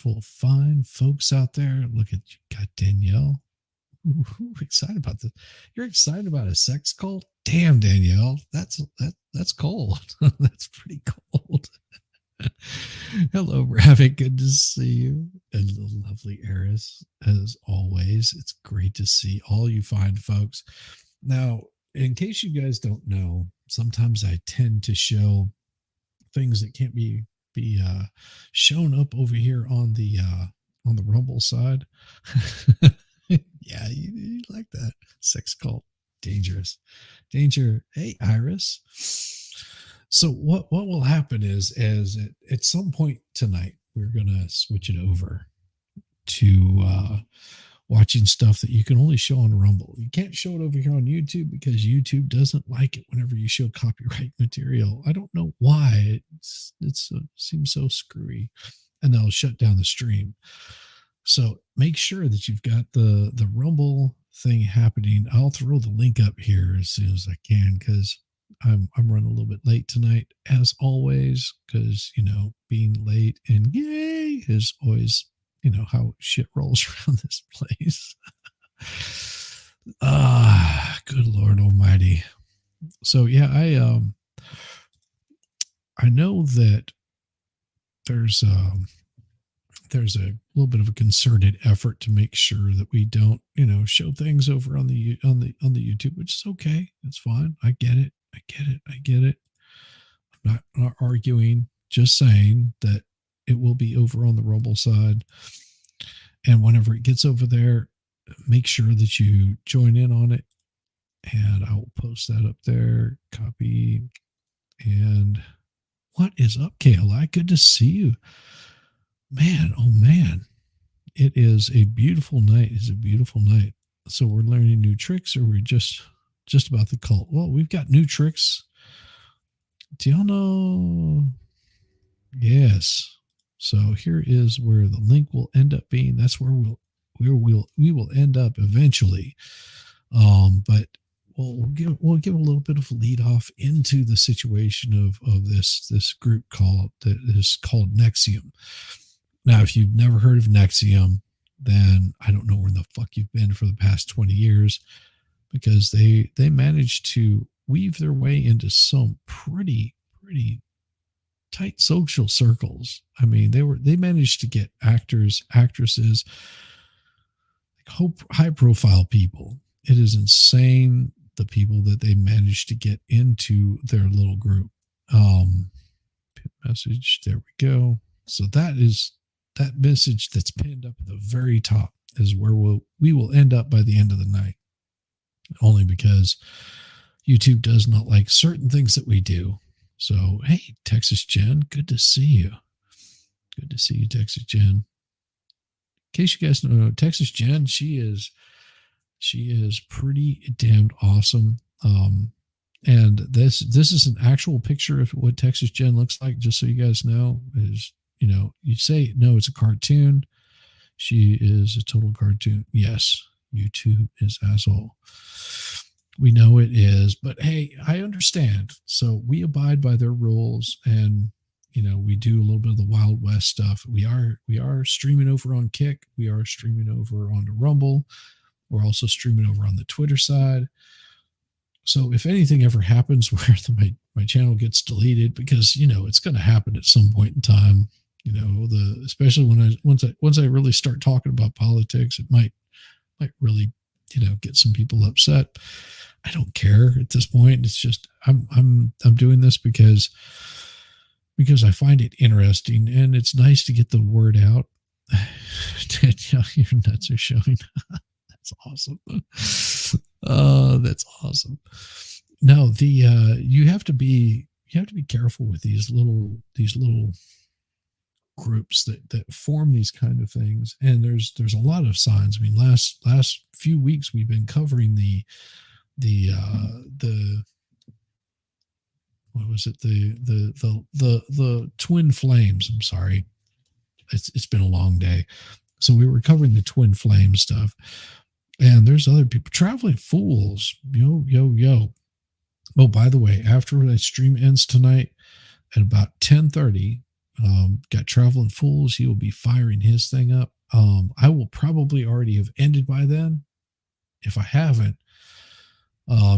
wonderful, fine folks out there. Look at you, got Danielle. Ooh, excited about this. You're excited about a sex cult? Damn, Danielle, that's cold. That's pretty cold. Hello, Rabbit. Good to see you. And the lovely Eris, as always. It's great to see all you fine folks. Now, in case you guys don't know, sometimes I tend to show things that can't be shown up over here on the Rumble side. Yeah, you like that sex cult. Dangerous. Danger. Hey, Iris. So what will happen is at some point tonight, we're going to switch it over to watching stuff that you can only show on Rumble. You can't show it over here on YouTube because YouTube doesn't like it whenever you show copyright material. I don't know why. It seems so screwy, and they'll shut down the stream. So make sure that you've got the Rumble thing happening. I'll throw the link up here as soon as I can because I'm running a little bit late tonight, as always, because, being late and yay is always, how shit rolls around this place. Good Lord Almighty. So yeah, I know that there's a little bit of a concerted effort to make sure that we don't, show things over on the YouTube, which is okay. It's fine. I get it. I'm not arguing, just saying that it will be over on the Rumble side. And whenever it gets over there, make sure that you join in on it. And I will post that up there. Copy. And what is up, KLI? Good to see you. Man, oh man. It is a beautiful night. It's a beautiful night. So we're learning new tricks, or we're just about the cult. Well, we've got new tricks. Do y'all know? Yes. So here is where the link will end up being. That's where we will end up eventually. But we'll give a little bit of lead off into the situation of this group that is called NXIVM. Now, if you've never heard of NXIVM, then I don't know where the fuck you've been for the past 20 years, because they managed to weave their way into some pretty tight social circles. I mean, they managed to get actors, actresses, high profile people. It is insane, the people that they managed to get into their little group. Message, there we go. So that message that's pinned up at the very top is where we will end up by the end of the night. Only because YouTube does not like certain things that we do. So, hey, Texas Jen, good to see you. Good to see you, Texas Jen. In case you guys don't know, Texas Jen, she is pretty damned awesome. And this is an actual picture of what Texas Jen looks like, just so you guys know. Is, you say, no, it's a cartoon. She is a total cartoon. Yes, YouTube is asshole. We know it is, but hey, I understand. So we abide by their rules, and we do a little bit of the Wild West stuff. We are streaming over on Kick. We are streaming over on the Rumble. We're also streaming over on the Twitter side. So if anything ever happens where my channel gets deleted, because it's going to happen at some point in time, especially once I really start talking about politics, it might really get some people upset. I don't care at this point. It's just I'm doing this because I find it interesting, and it's nice to get the word out. Your nuts are showing. That's awesome. That's awesome. Now you have to be careful with these little groups that form these kind of things, and there's a lot of signs. I mean, last few weeks we've been covering the what was it, the twin flames. I'm sorry, it's been a long day. So we were covering the twin flame stuff, and there's other people, traveling fools. Yo. Oh, by the way, after the stream ends tonight at about 10:30, Got Traveling Fools. He will be firing his thing up. I will probably already have ended by then. If I haven't,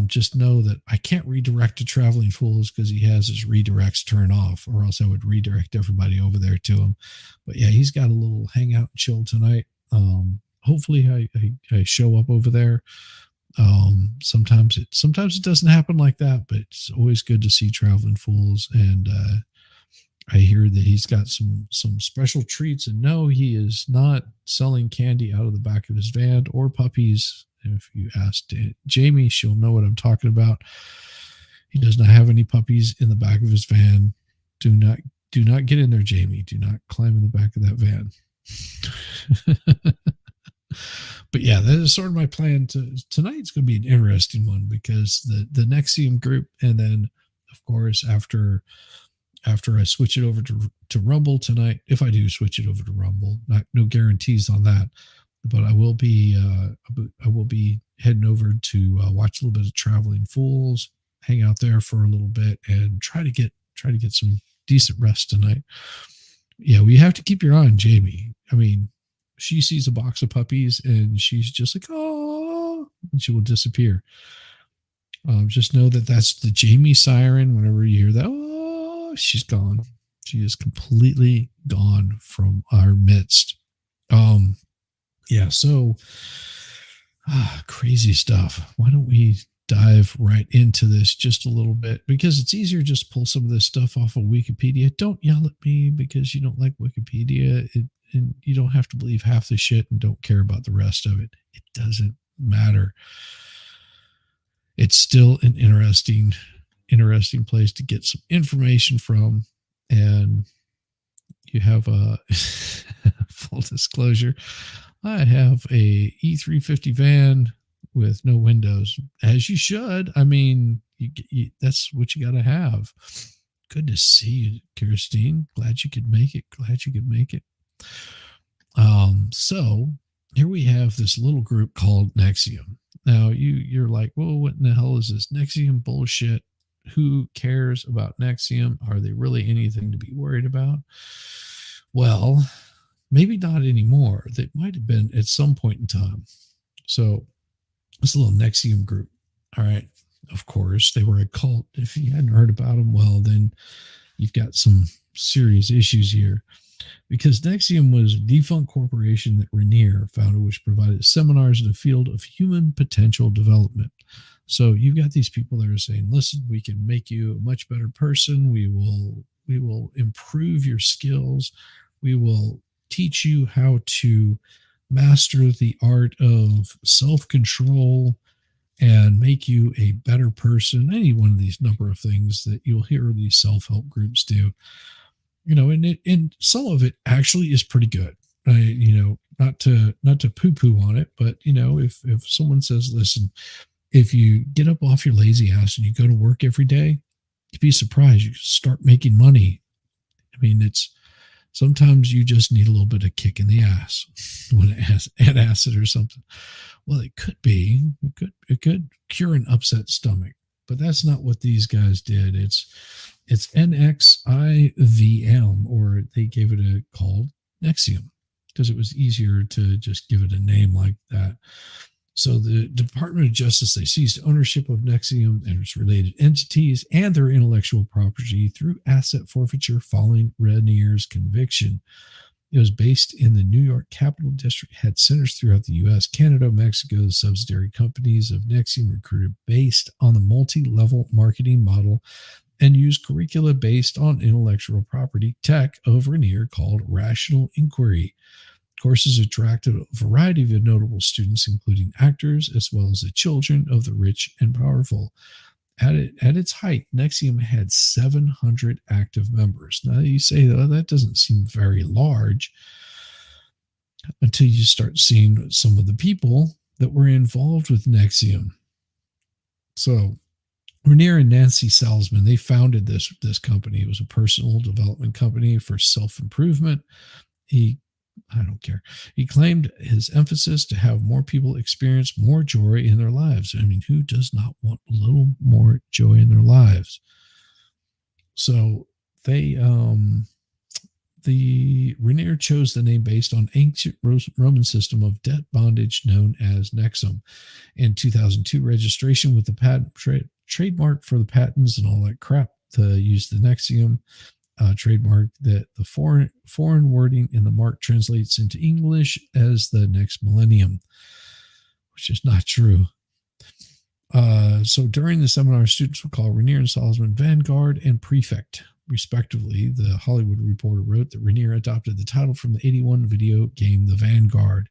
just know that I can't redirect to Traveling Fools because he has his redirects turned off, or else I would redirect everybody over there to him. But yeah, he's got a little hangout and chill tonight. Hopefully I show up over there. Sometimes it doesn't happen like that, but it's always good to see Traveling Fools. And I hear that he's got some special treats. And no, he is not selling candy out of the back of his van or puppies. If you ask Jamie, she'll know what I'm talking about. He does not have any puppies in the back of his van. Do not get in there, Jamie. Do not climb in the back of that van. But yeah, that is sort of my plan. Tonight's going to be an interesting one because the NXIVM group, and then of course after I switch it over to Rumble tonight, if I do switch it over to Rumble, no guarantees on that, but I will be heading over to watch a little bit of Traveling Fools, hang out there for a little bit, and try to get some decent rest tonight. Yeah, we have to keep your eye on Jamie. I mean, she sees a box of puppies and she's just like, oh, and she will disappear. Just know that that's the Jamie siren. Whenever you hear that, oh, she's gone. She is completely gone from our midst. Yeah, so crazy stuff. Why don't we dive right into this just a little bit, because it's easier just pull some of this stuff off of Wikipedia. Don't yell at me because you don't like Wikipedia, and you don't have to believe half the shit and don't care about the rest of it. It doesn't matter. It's still an interesting place to get some information from. And you have a full disclosure, I have a E350 van with no windows, as you should. I mean, that's what you got to have. Good to see you, Kirstine. Glad you could make it. So here we have this little group called NXIVM. Now you're like, well, what in the hell is this NXIVM bullshit? Who cares about NXIVM? Are they really anything to be worried about? Well, maybe not anymore. They might have been at some point in time. So this little NXIVM group, all right, of course, they were a cult. If you hadn't heard about them, well, then you've got some serious issues here. Because NXIVM was a defunct corporation that Raniere founded, which provided seminars in the field of human potential development. So you've got these people that are saying, listen, we can make you a much better person. We will improve your skills. We will teach you how to master the art of self-control and make you a better person. Any one of these number of things that you'll hear these self-help groups do. And some of it actually is pretty good. Not to poo-poo on it, but if someone says, listen, if you get up off your lazy ass and you go to work every day, you'd be surprised. You start making money. I mean, it's sometimes you just need a little bit of kick in the ass when it has an acid or something. Well, it could be. It could cure an upset stomach, but that's not what these guys did. It's NXIVM, or they gave it a called NXIVM because it was easier to just give it a name like that. So the Department of Justice, they seized ownership of NXIVM and its related entities and their intellectual property through asset forfeiture following Raniere's conviction. It was based in the New York Capital District, had centers throughout the U.S., Canada, Mexico. The subsidiary companies of NXIVM recruited based on the multi-level marketing model and used curricula based on intellectual property tech of Raniere called Rational Inquiry. Courses attracted a variety of notable students, including actors, as well as the children of the rich and powerful. At its height, NXIVM had 700 active members. Now you say, oh, that doesn't seem very large, until you start seeing some of the people that were involved with NXIVM. So Raniere and Nancy Salzman, they founded this company. It was a personal development company for self-improvement. I don't care. He claimed his emphasis to have more people experience more joy in their lives. I mean, who does not want a little more joy in their lives? So they The Raniere chose the name based on ancient Roman system of debt bondage known as NXIVM. In 2002, registration with the patent trademark for the patents and all that crap to use the NXIVM trademark, that the foreign wording in the mark translates into English as the next millennium, which is not true. So during the seminar, students would call Raniere and Salzman Vanguard and Prefect, respectively. The Hollywood Reporter wrote that Raniere adopted the title from the 1981 video game The Vanguard.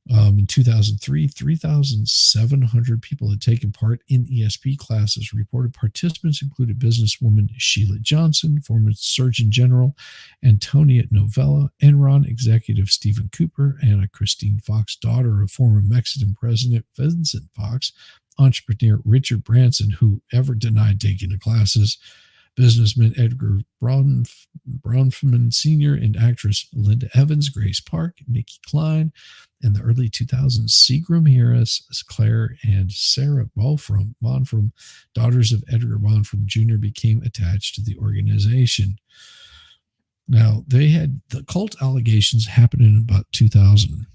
In 2003, 3,700 people had taken part in ESP classes. Reported participants included businesswoman Sheila Johnson, former Surgeon General Antonia Novella, Enron executive Stephen Cooper, Anna Christine Fox, daughter of former Mexican President Vincent Fox, entrepreneur Richard Branson, who ever denied taking the classes, businessman Edgar Bronfman Sr., and actress Linda Evans, Grace Park, Nikki Klein, and the early 2000s Seagram Harris, Claire, and Sarah Bonfram, daughters of Edgar Bonfram Jr., became attached to the organization. Now, they had the cult allegations happen in about 2000.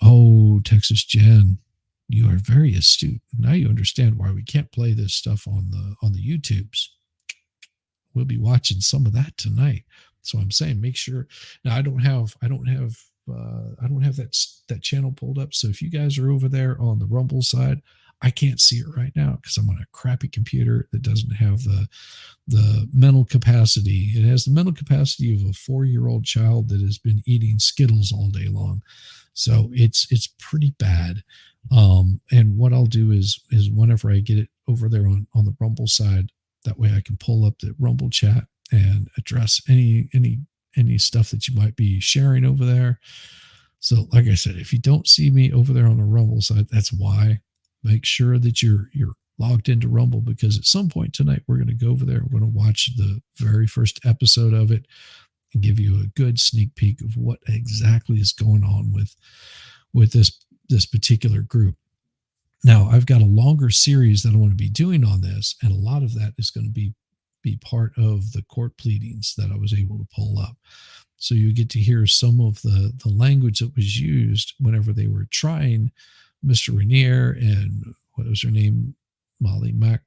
Oh, Texas Jen, you are very astute. Now you understand why we can't play this stuff on the YouTubes. We'll be watching some of that tonight. So I'm saying, make sure. Now I don't have that channel pulled up. So if you guys are over there on the Rumble side, I can't see it right now because I'm on a crappy computer that doesn't have the mental capacity. It has the mental capacity of a 4-year-old child that has been eating Skittles all day long. So it's pretty bad. And what I'll do is whenever I get it over there on the Rumble side, that way I can pull up the Rumble chat and address any stuff that you might be sharing over there. So like I said, if you don't see me over there on the Rumble side, that's why. Make sure that you're logged into Rumble, because at some point tonight we're going to go over there. We're going to watch the very first episode of it and give you a good sneak peek of what exactly is going on with this particular group. Now, I've got a longer series that I want to be doing on this, and a lot of that is going to be part of the court pleadings that I was able to pull up. So you get to hear some of the language that was used whenever they were trying Mr. Raniere and what was her name? Molly Mac,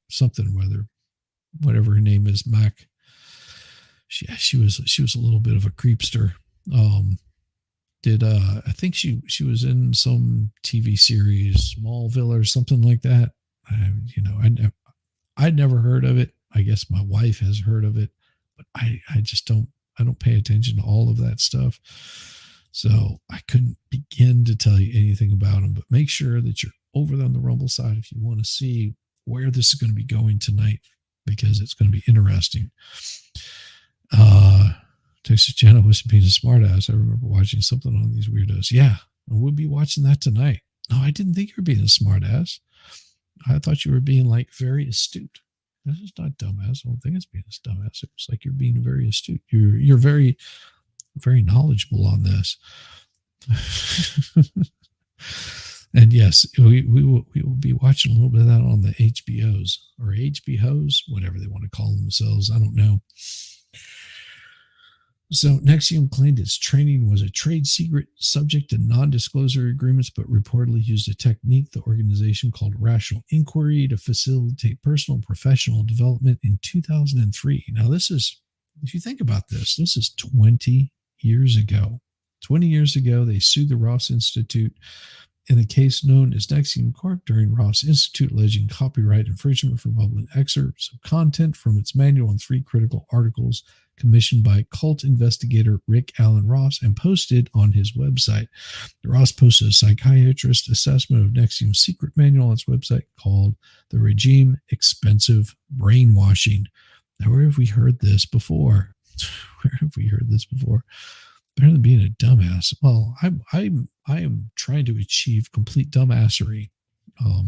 something, whatever her name is, Mac. She was a little bit of a creepster. I think she was in some TV series, Smallville or something like that. I'd never heard of it. I guess my wife has heard of it, but I don't pay attention to all of that stuff. So I couldn't begin to tell you anything about them, but make sure that you're over on the Rumble side if you want to see where this is going to be going tonight, because it's going to be interesting. Texas Jenna was being a smartass. I remember watching something on these weirdos. Yeah, we'll be watching that tonight. No, I didn't think you were being a smartass. I thought you were being like very astute. This is not dumbass. I don't think it's being a dumbass. It's like you're being very astute. You're very, very knowledgeable on this. And yes, we will be watching a little bit of that on the HBOs or HBOs, whatever they want to call themselves. I don't know. So NXIVM claimed its training was a trade secret subject to non-disclosure agreements, but reportedly used a technique the organization called rational inquiry to facilitate personal and professional development in 2003. Now, this is, if you think about this is 20 years ago. 20 years ago, they sued the Ross Institute in a case known as NXIVM Corp. During Ross Institute, alleging copyright infringement for public excerpts of content from its manual and 3 critical articles commissioned by cult investigator Rick Allen Ross and posted on his website. The Ross posted a psychiatrist assessment of NXIVM's secret manual on its website called The Regime Expensive Brainwashing. Now, where have we heard this before? Where have we heard this before? Better than being a dumbass. Well, I am trying to achieve complete dumbassery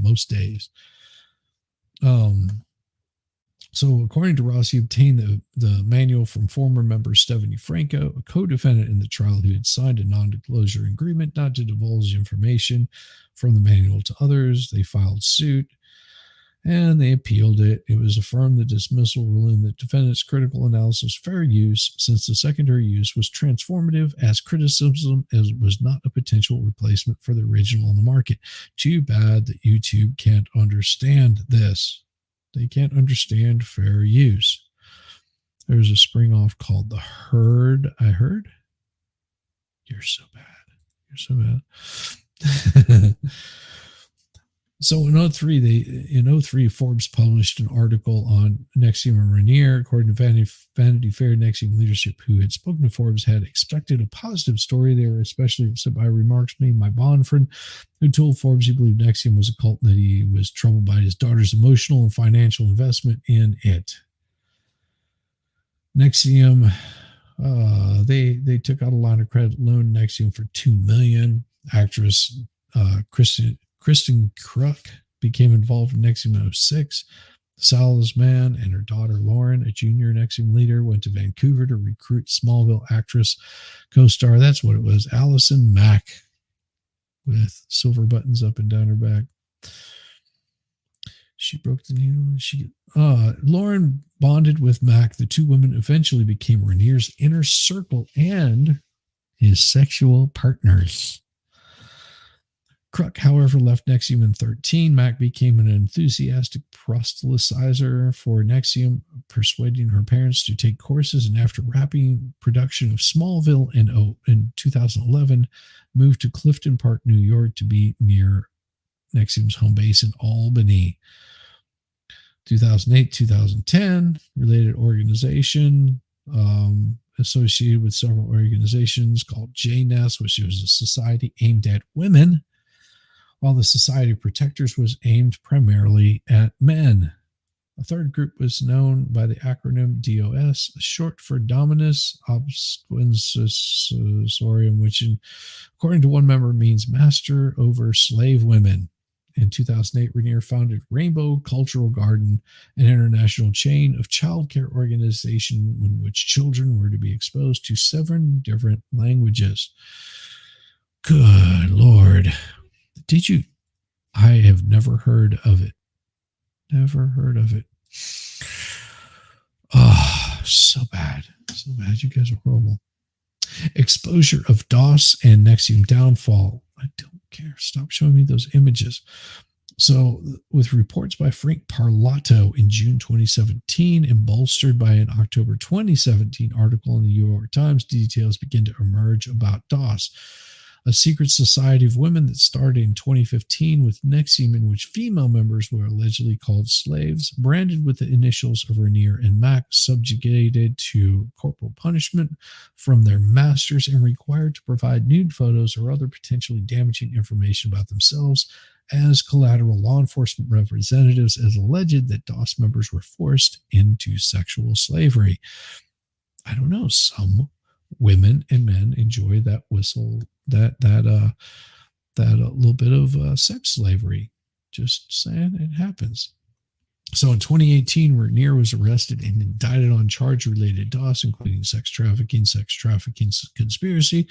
most days. So according to Ross, he obtained the manual from former member Stephanie Franco, a co-defendant in the trial who had signed a non-disclosure agreement not to divulge information from the manual to others. They filed suit. and they appealed it. It was affirmed the dismissal, ruling that defendants' critical analysis was fair use since the secondary use was transformative as criticism as was not a potential replacement for the original on the market. Too bad that YouTube can't understand this. They can't understand fair use. There's a spring off called The Herd. I heard? You're so bad. You're so bad. So in 03, Forbes published an article on NXIVM and Raniere. According to Vanity Fair, NXIVM leadership who had spoken to Forbes had expected a positive story. They were especially upset by remarks made by bond friend who told Forbes he believed NXIVM was a cult and that he was troubled by his daughter's emotional and financial investment in it. NXIVM, they took out a line of credit loan NXIVM for $2 million. Actress Kristen Kruk became involved in NXIVM in 2006. Sal's man and her daughter Lauren, a junior NXIVM leader, went to Vancouver to recruit Smallville actress co-star. That's what it was. Allison Mack with silver buttons up and down her back. She broke the needle. Lauren bonded with Mack. The two women eventually became Raniere's inner circle and his sexual partners. Kruk, however, left NXIVM in 2013. Mack became an enthusiastic proselytizer for NXIVM, persuading her parents to take courses, and after wrapping production of Smallville in 2011, moved to Clifton Park, New York to be near NXIVM's home base in Albany. 2008-2010, related organization associated with several organizations called JNES, which was a society aimed at women, while the Society of Protectors was aimed primarily at men. A third group was known by the acronym DOS, short for Dominus Obsquensorium, which, according to one member, means master over slave women. In 2008, Raniere founded Rainbow Cultural Garden, an international chain of childcare organization in which children were to be exposed to 7 different languages. Good Lord. Did you? I have never heard of it. Never heard of it. Oh, so bad. So bad. You guys are horrible. Exposure of DOS and NXIVM downfall. I don't care. Stop showing me those images. So, with reports by Frank Parlato in June 2017 and bolstered by an October 2017 article in the New York Times, details begin to emerge about DOS, a secret society of women that started in 2015 with NXIVM, in which female members were allegedly called slaves, branded with the initials of Raniere and Mack, subjugated to corporal punishment from their masters, and required to provide nude photos or other potentially damaging information about themselves as collateral. Law enforcement representatives has alleged that DOS members were forced into sexual slavery. I don't know, some women and men enjoy that that little bit of sex slavery. Just saying, it happens. So in 2018, Raniere was arrested and indicted on charge related to DOS, including sex trafficking, conspiracy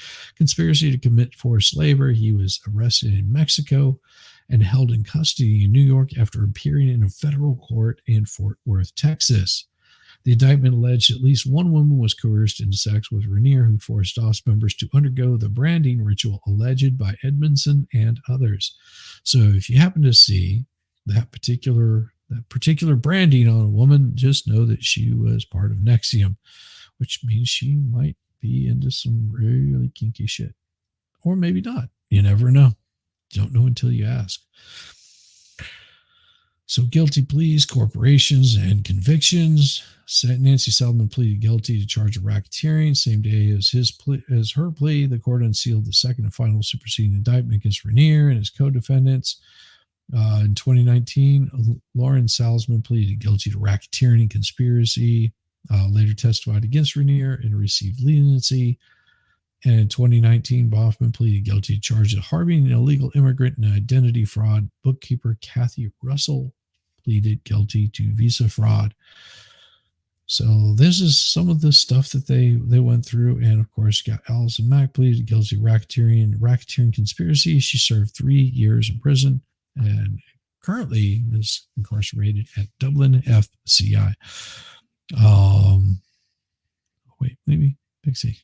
to commit forced labor. He was arrested in Mexico and held in custody in New York after appearing in a federal court in Fort Worth, Texas. The indictment alleged at least one woman was coerced into sex with Raniere, who forced DOS members to undergo the branding ritual alleged by Edmondson and others. So if you happen to see that particular branding on a woman, just know that she was part of NXIVM, which means she might be into some really kinky shit. Or maybe not. You never know. You don't know until you ask. So guilty pleas, corporations, and convictions. Nancy Seldman pleaded guilty to charge of racketeering. Same day as her plea, the court unsealed the second and final superseding indictment against Raniere and his co-defendants. In 2019, Lauren Salzman pleaded guilty to racketeering and conspiracy, later testified against Raniere and received leniency. And in 2019, Boffman pleaded guilty to charges of harboring an illegal immigrant and identity fraud. Bookkeeper Kathy Russell pleaded guilty to visa fraud. So this is some of the stuff that they went through. And of course, got Allison Mack pleaded guilty to racketeering conspiracy. She served 3 years in prison. And currently is incarcerated at Dublin FCI. Wait, maybe Pixie.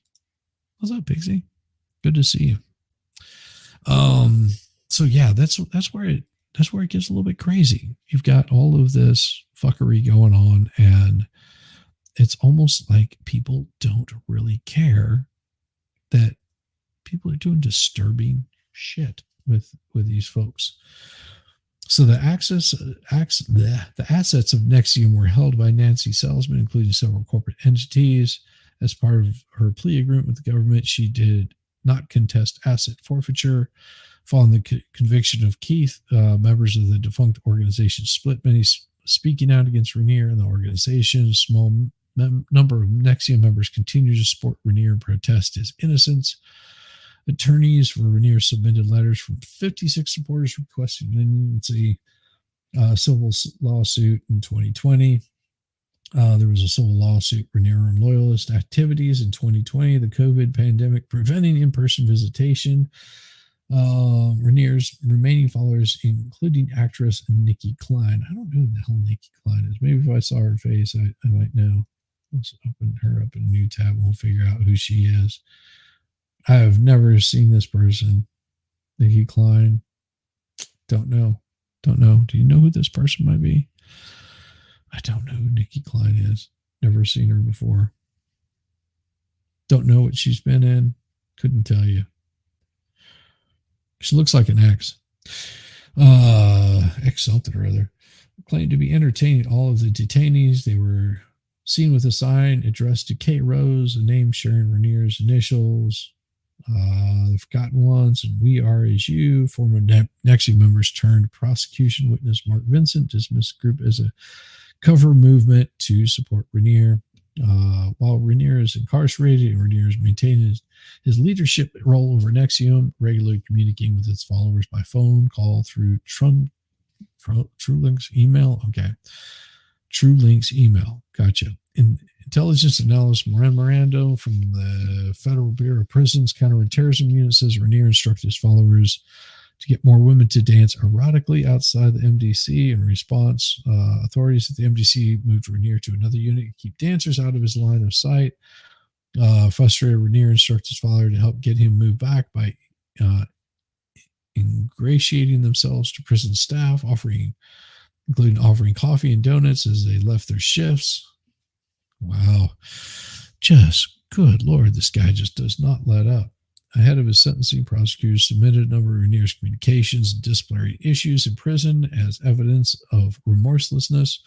What's up, Pixie? Good to see you. So yeah, that's where it gets a little bit crazy. You've got all of this fuckery going on, and it's almost like people don't really care that people are doing disturbing shit with these folks. So the assets of NXIVM were held by Nancy Salzman, including several corporate entities. As part of her plea agreement with the government, she did not contest asset forfeiture. Following the conviction of Keith, members of the defunct organization split, many speaking out against Raniere and the organization. A small number of NXIVM members continue to support Raniere and protest his innocence. Attorneys for Raniere submitted letters from 56 supporters requesting leniency. Civil lawsuit in 2020. There was a civil lawsuit for Raniere and loyalist activities in 2020. The COVID pandemic preventing in-person visitation. Raniere's remaining followers, including actress Nikki Klein. I don't know who the hell Nikki Klein is. Maybe if I saw her face, I might know. Let's open her up in a new tab and we'll figure out who she is. I have never seen this person. Nikki Klein. Don't know. Do you know who this person might be? I don't know who Nikki Klein is. Never seen her before. Don't know what she's been in. Couldn't tell you. She looks like an ex. Ex something or other. Claimed to be entertaining all of the detainees. They were seen with a sign addressed to Kate Rose, a name sharing Raniere's initials. The Forgotten Ones and We Are As You. Former NXIVM members turned prosecution witness Mark Vincent dismissed the group as a cover movement to support Raniere. While Raniere is incarcerated and Raniere is maintaining his leadership role over NXIVM, regularly communicating with its followers by phone, call, through TrueLink's email. Okay. TrueLink's email. Gotcha. Intelligence analyst Miranda from the Federal Bureau of Prisons Counterterrorism Unit says Raniere instructed his followers to get more women to dance erotically outside the MDC. In response, authorities at the MDC moved Raniere to another unit to keep dancers out of his line of sight. Frustrated, Raniere instructed his follower to help get him moved back by ingratiating themselves to prison staff, including offering coffee and donuts as they left their shifts. Wow. Just good Lord, this guy just does not let up. Ahead of his sentencing, prosecutors submitted a number of Raniere's communications and disciplinary issues in prison as evidence of remorselessness.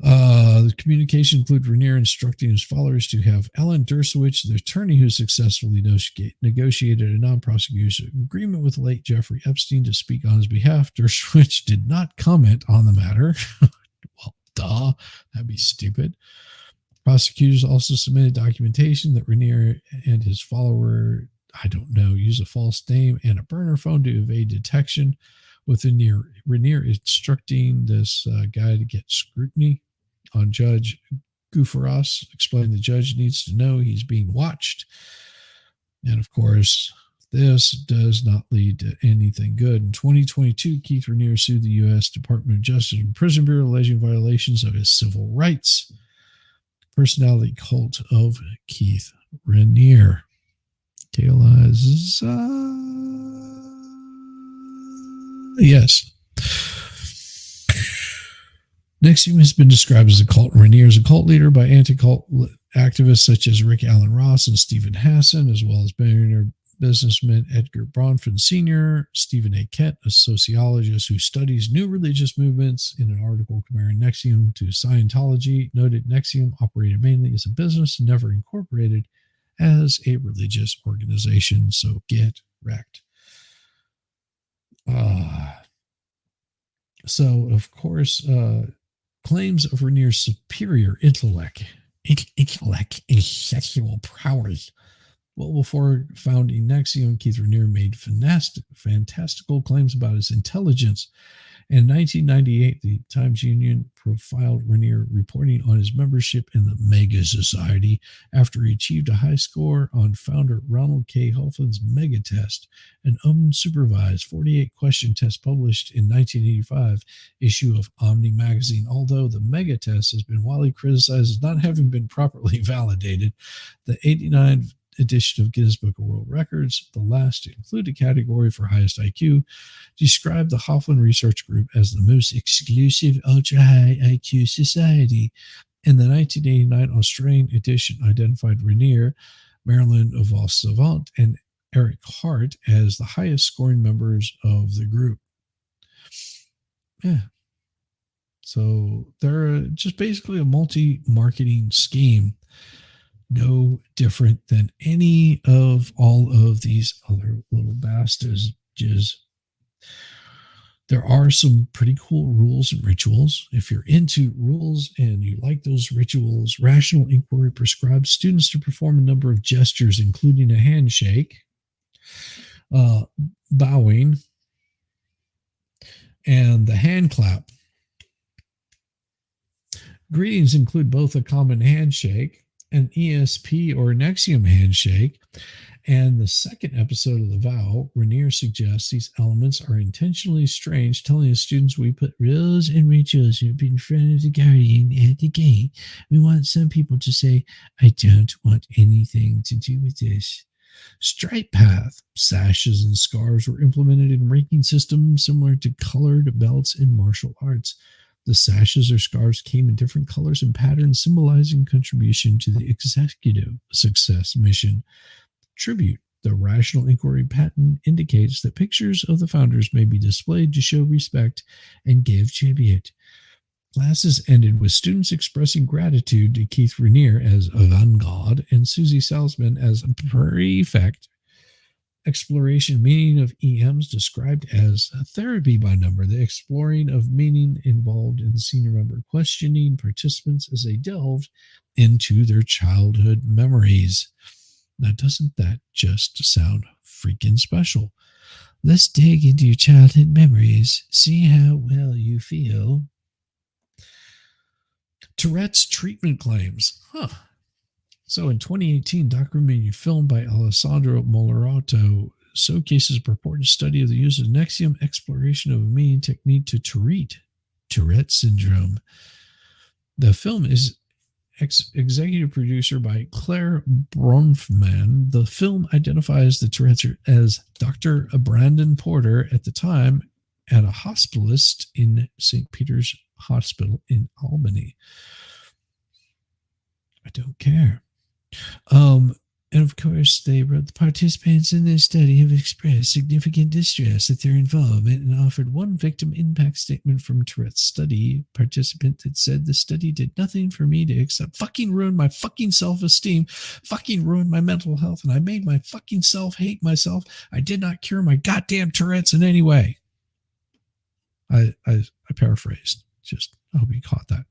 The communication included Raniere instructing his followers to have Ellen Dershowitz, the attorney who successfully negotiated a non-prosecution agreement with late Jeffrey Epstein, to speak on his behalf. Dershowitz did not comment on the matter. Well, duh, that'd be stupid. Prosecutors also submitted documentation that Raniere and his follower, use a false name and a burner phone to evade detection, with Raniere instructing this guy to get scrutiny on Judge Gufaras, explaining the judge needs to know he's being watched. And of course, this does not lead to anything good. In 2022, Keith Raniere sued the U.S. Department of Justice and Prison Bureau, alleging violations of his civil rights. Personality cult of Keith Raniere. Yes. NXIVM has been described as a cult. Raniere is a cult leader by anti-cult activists such as Rick Allen Ross and Stephen Hassan, as well as billionaire businessman Edgar Bronfman Sr., Stephen A. Kent, a sociologist who studies new religious movements, in an article comparing NXIVM to Scientology, noted NXIVM operated mainly as a business and never incorporated as a religious organization. So get wrecked. So, of course, claims of Raniere's superior intellect and sexual prowess. Well, before founding NXIVM, Keith Raniere made fantastical claims about his intelligence In 1998, the Times Union profiled Raniere, reporting on his membership in the Mega Society after he achieved a high score on founder Ronald K. Hoffman's Mega Test, an unsupervised 48-question test published in 1985 issue of Omni magazine. Although the Mega Test has been widely criticized as not having been properly validated, the 89 edition of Guinness Book of World Records, the last to include a category for highest IQ, described the Hoffman Research Group as the most exclusive ultra-high IQ society. And the 1989 Australian edition identified Raniere, Marilyn Savant, and Eric Hart as the highest scoring members of the group. Yeah. So they're just basically a multi-marketing scheme, no different than any of all of these other little bastards. There are some pretty cool rules and rituals. If you're into rules and you like those rituals, Rational Inquiry prescribes students to perform a number of gestures, including a handshake, bowing, and the hand clap. Greetings include both a common handshake, an ESP or NXIVM handshake, and the second episode of The Vow. Raniere suggests these elements are intentionally strange, telling his students, we put rules and rituals in front of the guardian at the gate. We want some people to say, I don't want anything to do with this. Stripe path, sashes and scarves were implemented in ranking systems similar to colored belts in martial arts. The sashes or scarves came in different colors and patterns, symbolizing contribution to the executive success mission. Tribute. The Rational Inquiry patent indicates that pictures of the founders may be displayed to show respect and give tribute. Classes ended with students expressing gratitude to Keith Raniere as vanguard and Susie Salzman as prefect. Exploration meaning of EMs described as therapy by number. The exploring of meaning involved in senior member questioning participants as they delved into their childhood memories. Now, doesn't that just sound freaking special? Let's dig into your childhood memories, see how well you feel. Tourette's treatment claims. So in 2018, documentary film by Alessandro Molerato showcases a purported study of the use of NXIVM exploration of a meaning technique to treat Tourette syndrome. The film is executive producer by Claire Bronfman. The film identifies the Tourette's as Dr. Brandon Porter at the time at a hospitalist in St. Peter's Hospital in Albany. I don't care. And of course, they wrote, the participants in this study have expressed significant distress at their involvement and offered one victim impact statement from Tourette's study participant that said, the study did nothing for me to accept, fucking ruined my fucking self-esteem, fucking ruined my mental health, and I made my fucking self hate myself. I did not cure my goddamn Tourette's in any way. I paraphrased. Just, I hope you caught that.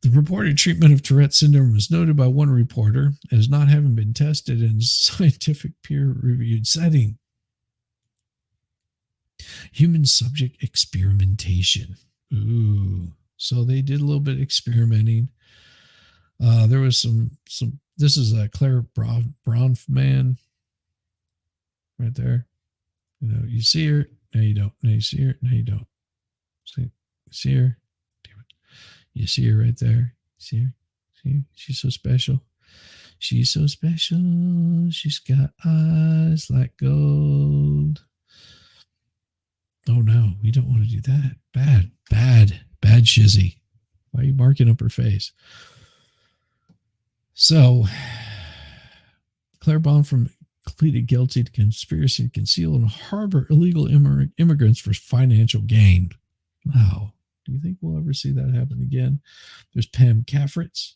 The reported treatment of Tourette syndrome was noted by one reporter as not having been tested in a scientific peer-reviewed setting. Human subject experimentation. Ooh. So they did a little bit of experimenting. There was some this is a Claire Bronfman right there. You know, you see her, no you don't. No, you see her, no you don't. See her? Damn it. You see her right there? See her? See her? She's so special. She's so special. She's got eyes like gold. Oh no, we don't want to do that. Bad shizzy. Why are you marking up her face? So, Claire Bonfram pleaded guilty to conspiracy to conceal and harbor illegal immigrants for financial gain. Wow. Do you think we'll ever see that happen again? There's Pam Kafritz,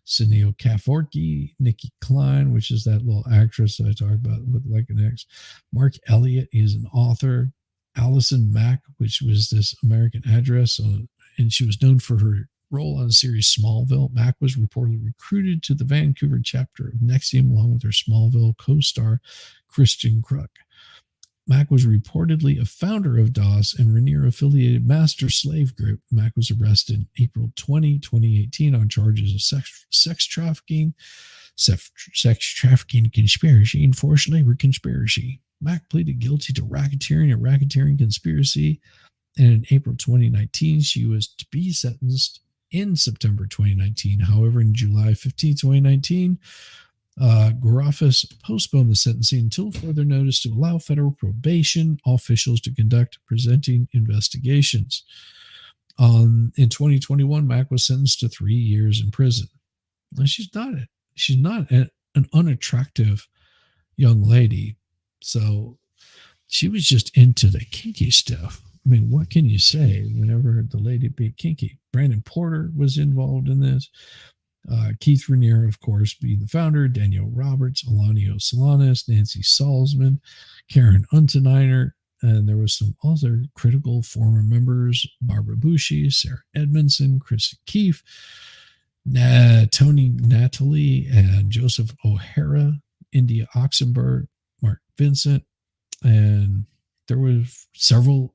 Sunil Kaforki, Nikki Klein, which is that little actress that I talked about, looked like an ex. Mark Elliott is an author. Allison Mack, which was this American actress, and she was known for her role on the series Smallville. Mack was reportedly recruited to the Vancouver chapter of NXIVM along with her Smallville co-star Christian Kruk. Mack was reportedly a founder of DOS and Raniere-affiliated Master Slave Group. Mack was arrested April 2018 on charges of sex trafficking, conspiracy, and forced labor conspiracy. Mack pleaded guilty to racketeering and racketeering conspiracy, and in April 2019, she was to be sentenced in September 2019. However, in July 15, 2019, Garofis postponed the sentencing until further notice to allow federal probation officials to conduct presenting investigations. In 2021, Mack was sentenced to 3 years in prison. Now, she's not an unattractive young lady, so she was just into the kinky stuff. I mean, what can you say whenever the lady be kinky? Brandon Porter was involved in this. Keith Raniere, of course, being the founder, Danielle Roberts, Elanio Solanas, Nancy Salzman, Karen Unterniner, and there was some other critical former members, Barbara Bushey, Sarah Edmondson, Krista Keefe, Tony Natalie, and Joseph O'Hara, India Oxenberg, Mark Vincent, and there were several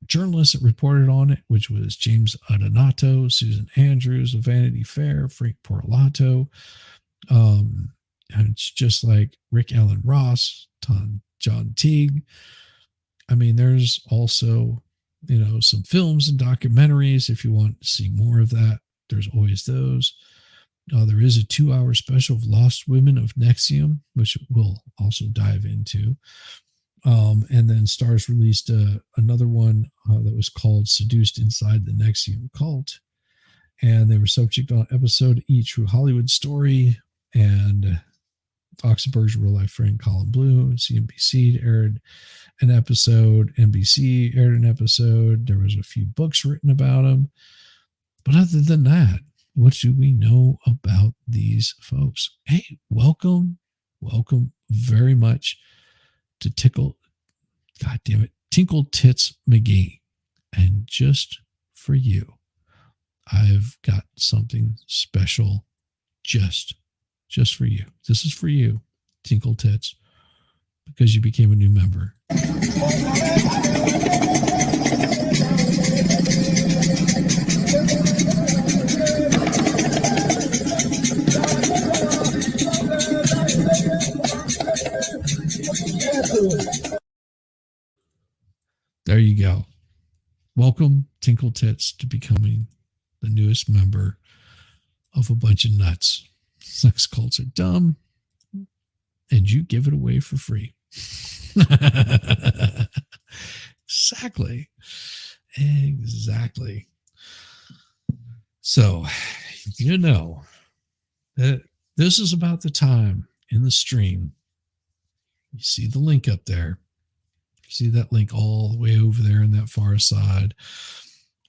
journalists that reported on it, which was James Adonato, Susan Andrews of Vanity Fair, Frank Porlato, and it's just like Rick Allen Ross, John Teague. I mean, there's also, some films and documentaries. If you want to see more of that, there's always those. There is a 2-hour special of Lost Women of NXIVM, which we'll also dive into. And then Starz released another one that was called Seduced Inside the NXIVM Cult. And they were subject on episode E! True Hollywood Story. And Oxenberg's real life friend Colin Blue, CNBC aired an episode. NBC aired an episode. There was a few books written about him. But other than that, what do we know about these folks? Hey, welcome very much to Tinkle Tits McGee. And just for you, I've got something special just for you. This is for you, Tinkle Tits, because you became a new member. There you go. Welcome, Tinkle Tits, to becoming the newest member of a bunch of nuts. Sex cults are dumb, and you give it away for free. Exactly. So, that this is about the time in the stream. You see the link up there. See that link all the way over there in that far side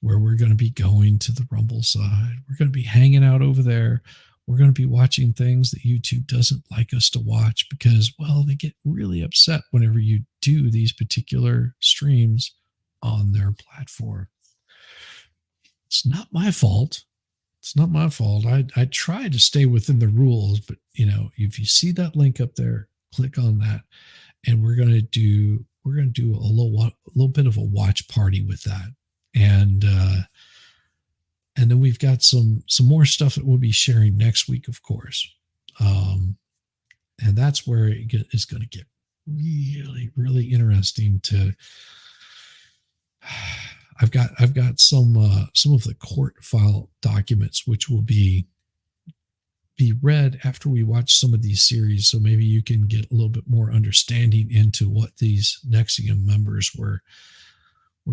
where we're going to be going to the Rumble side. We're going to be hanging out over there. We're going to be watching things that YouTube doesn't like us to watch because, well, they get really upset whenever you do these particular streams on their platform. It's not my fault. I try to stay within the rules, but if you see that link up there, click on that, and we're going to do a little bit of a watch party with that, and then we've got some more stuff that we'll be sharing next week, of course, and that's where it's going to get really, really interesting. I've got some of the court file documents which will be read after we watch some of these series, so maybe you can get a little bit more understanding into what these NXIVM members were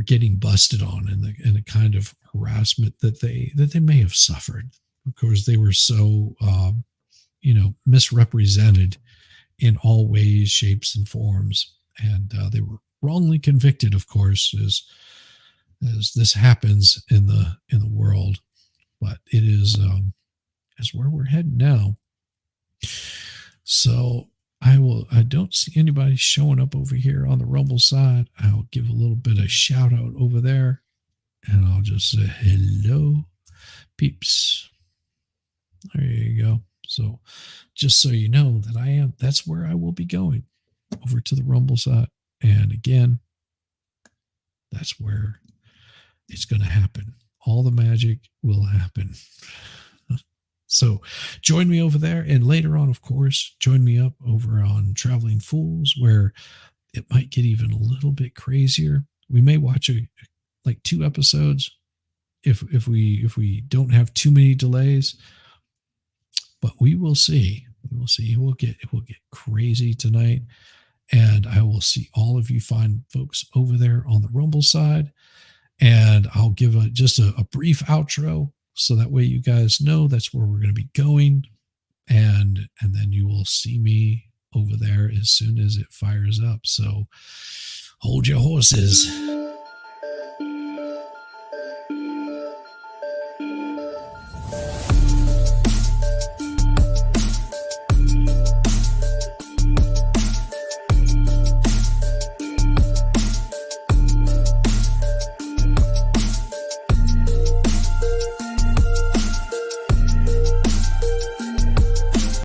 getting busted on and the kind of harassment that they may have suffered because they were so misrepresented in all ways, shapes, and forms, and they were wrongly convicted, of course, as this happens in the world. But it is where we're heading now. So I don't see anybody showing up over here on the Rumble side. I'll give a little bit of shout out over there, and I'll just say hello, peeps. There you go. So just so you know that that's where I will be going, over to the Rumble side. And again, that's where it's going to happen. All the magic will happen. So join me over there. And later on, of course, join me up over on Traveling Fools, where it might get even a little bit crazier. We may watch like 2 episodes if we don't have too many delays, but we will see. We will see. It will get crazy tonight. And I will see all of you fine folks over there on the Rumble side. And I'll give just a brief outro, so that way you guys know that's where we're going to be going. And then you will see me over there as soon as it fires up. So hold your horses.